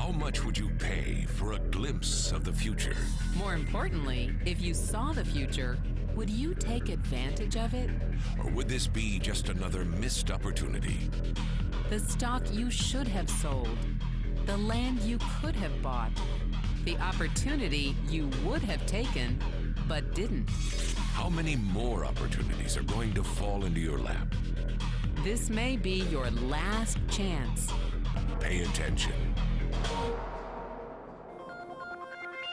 How much would you pay for a glimpse of the future? More importantly, if you saw the future, would you take advantage of it? Or would this be just another missed opportunity? The stock you should have sold, the land you could have bought, the opportunity you would have taken but didn't. How many more opportunities are going to fall into your lap? This may be your last chance. Pay attention.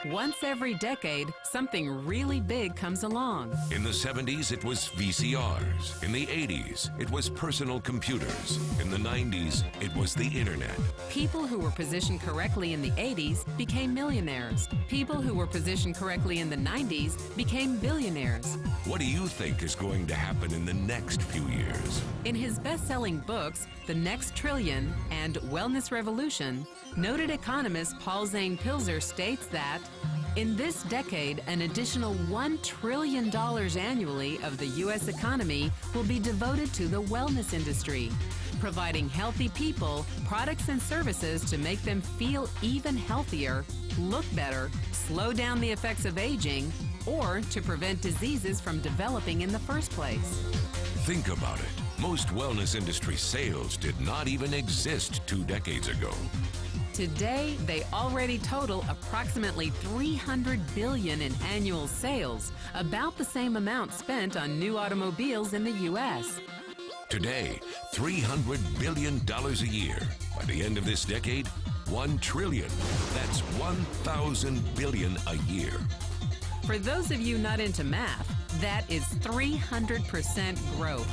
Once every decade, something really big comes along. In the 70s, it was VCRs. In the 80s, it was personal computers. In the 90s, it was the internet. People who were positioned correctly in the 80s became millionaires. People who were positioned correctly in the 90s became billionaires. What do you think is going to happen in the next few years? In his best-selling books, The Next Trillion and Wellness Revolution, noted economist Paul Zane Pilzer states that in this decade, an additional $1 trillion annually of the U.S. economy will be devoted to the wellness industry, providing healthy people products and services to make them feel even healthier, look better, slow down the effects of aging, or to prevent diseases from developing in the first place. Think about it. Most wellness industry sales did not even exist 2 decades ago. Today, they already total approximately $300 billion in annual sales, about the same amount spent on new automobiles in the U.S. Today, $300 billion a year. By the end of this decade, $1 trillion. That's 1,000 billion a year. For those of you not into math, that is 300% growth.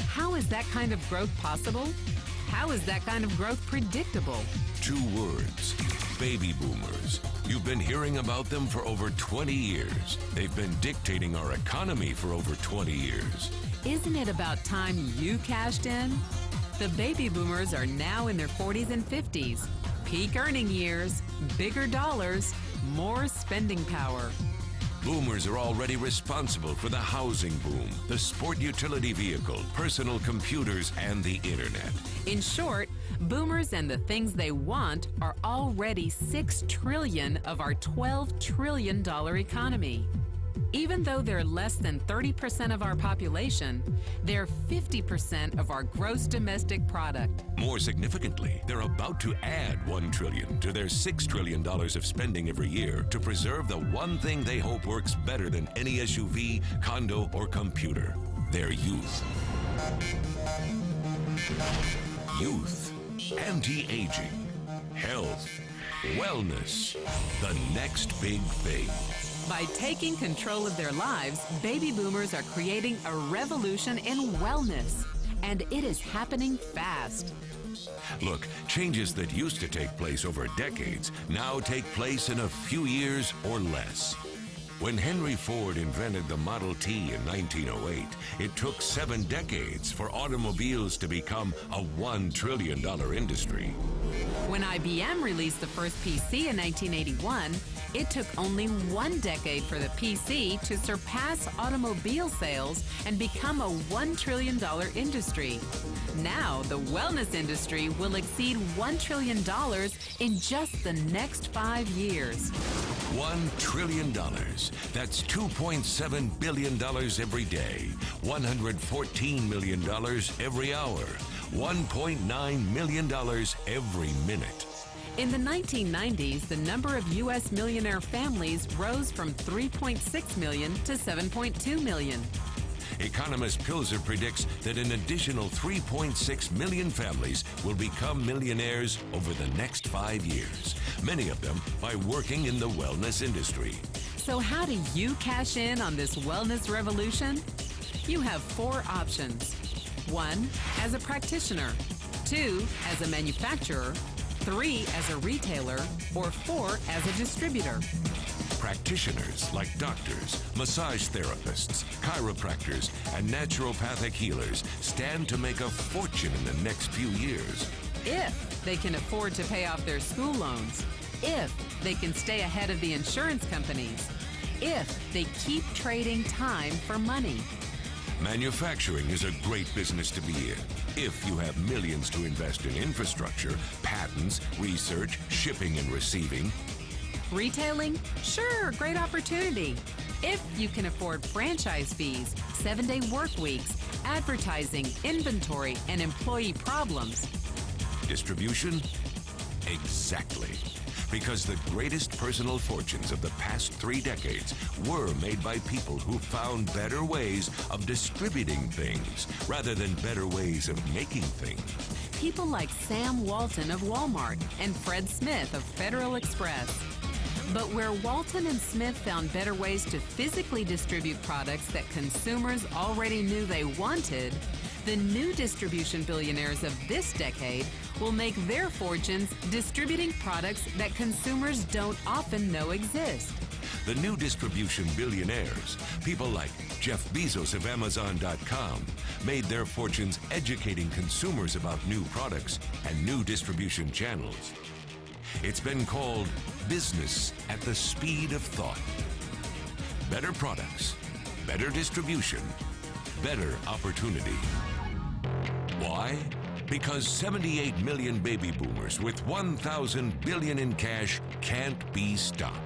How is that kind of growth possible? How is that kind of growth predictable? 2 words: baby boomers. You've been hearing about them for over 20 years. They've been dictating our economy for over 20 years. Isn't it about time you cashed in? The baby boomers are now in their 40s and 50s. Peak earning years, bigger dollars, more spending power. Boomers are already responsible for the housing boom, the sport utility vehicle, personal computers, and the internet. In short, boomers and the things they want are already $6 trillion of our $12 trillion economy. Even though they're less than 30% of our population, they're 50% of our gross domestic product. More significantly, they're about to add $1 trillion to their $6 trillion of spending every year to preserve the one thing they hope works better than any SUV, condo, or computer: their youth. Youth, anti-aging, health, wellness, the next big thing. By taking control of their lives, baby boomers are creating a revolution in wellness. And it is happening fast. Look, changes that used to take place over decades now take place in a few years or less. When Henry Ford invented the Model T in 1908, it took 7 decades for automobiles to become a $1 trillion industry. When IBM released the first PC in 1981, it took only 1 decade for the PC to surpass automobile sales and become a $1 trillion industry. Now, the wellness industry will exceed $1 trillion in just the next 5 years. $1 trillion. That's $2.7 billion every day, $114 million every hour, $1.9 million every minute. In the 1990s, the number of U.S. millionaire families rose from 3.6 million to 7.2 million. Economist Pilzer predicts that an additional 3.6 million families will become millionaires over the next 5 years, many of them by working in the wellness industry. So how do you cash in on this wellness revolution? You have 4 options. 1, as a practitioner. 2, as a manufacturer. 3, as a retailer. Or 4, as a distributor. Practitioners like doctors, massage therapists, chiropractors, and naturopathic healers stand to make a fortune in the next few years. If they can afford to pay off their school loans. If they can stay ahead of the insurance companies. If they keep trading time for money. Manufacturing is a great business to be in if you have millions to invest in infrastructure, patents, research, shipping and receiving. Retailing? Sure, great opportunity. If you can afford franchise fees, 7-day work weeks, advertising, inventory, and employee problems. Distribution? Exactly. Because the greatest personal fortunes of the past 3 decades were made by people who found better ways of distributing things rather than better ways of making things. People like Sam Walton of Walmart and Fred Smith of Federal Express. But where Walton and Smith found better ways to physically distribute products that consumers already knew they wanted, the new distribution billionaires of this decade will make their fortunes distributing products that consumers don't often know exist. The new distribution billionaires, people like Jeff Bezos of Amazon.com, made their fortunes educating consumers about new products and new distribution channels. It's been called business at the speed of thought. Better products, better distribution, better opportunity. Why? Because 78 million baby boomers with 1,000 billion in cash can't be stopped.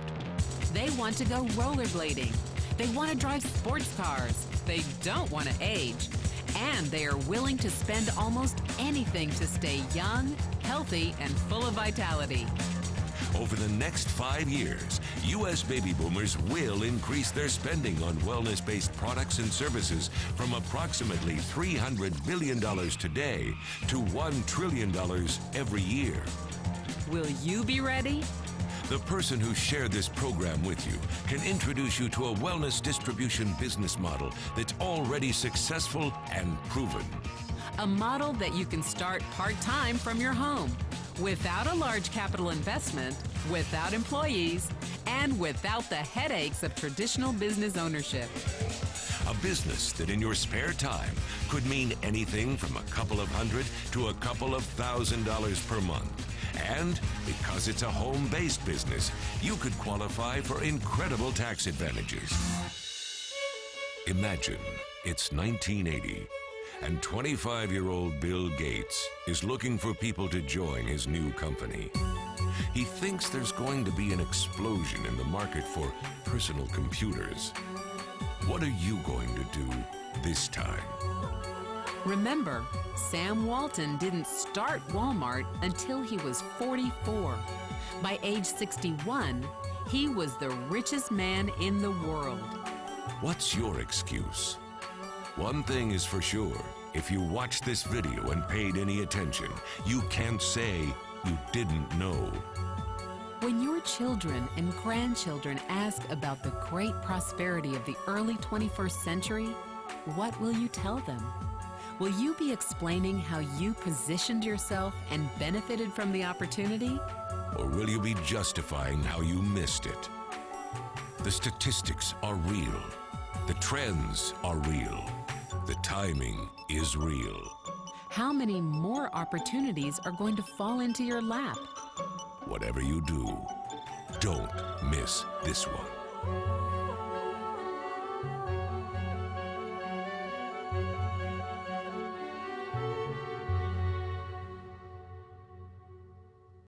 They want to go rollerblading. They want to drive sports cars. They don't want to age. And they are willing to spend almost anything to stay young, healthy, and full of vitality. Over the next 5 years, U.S. baby boomers will increase their spending on wellness-based products and services from approximately $300 billion today to $1 trillion every year. Will you be ready? The person who shared this program with you can introduce you to a wellness distribution business model that's already successful and proven. A model that you can start part-time from your home, without a large capital investment, without employees, and without the headaches of traditional business ownership. A business that in your spare time could mean anything from a couple of hundred to a couple of $1,000s per month. And because it's a home-based business, you could qualify for incredible tax advantages. Imagine it's 1980, and 25-year-old Bill Gates is looking for people to join his new company. He thinks there's going to be an explosion in the market for personal computers. What are you going to do this time? Remember, Sam Walton didn't start Walmart until he was 44. By age 61, he was the richest man in the world. What's your excuse? One thing is for sure, if you watched this video and paid any attention, you can't say you didn't know. When your children and grandchildren ask about the great prosperity of the early 21st century, what will you tell them? Will you be explaining how you positioned yourself and benefited from the opportunity? Or will you be justifying how you missed it? The statistics are real. The trends are real. The timing is real. How many more opportunities are going to fall into your lap? Whatever you do, don't miss this one.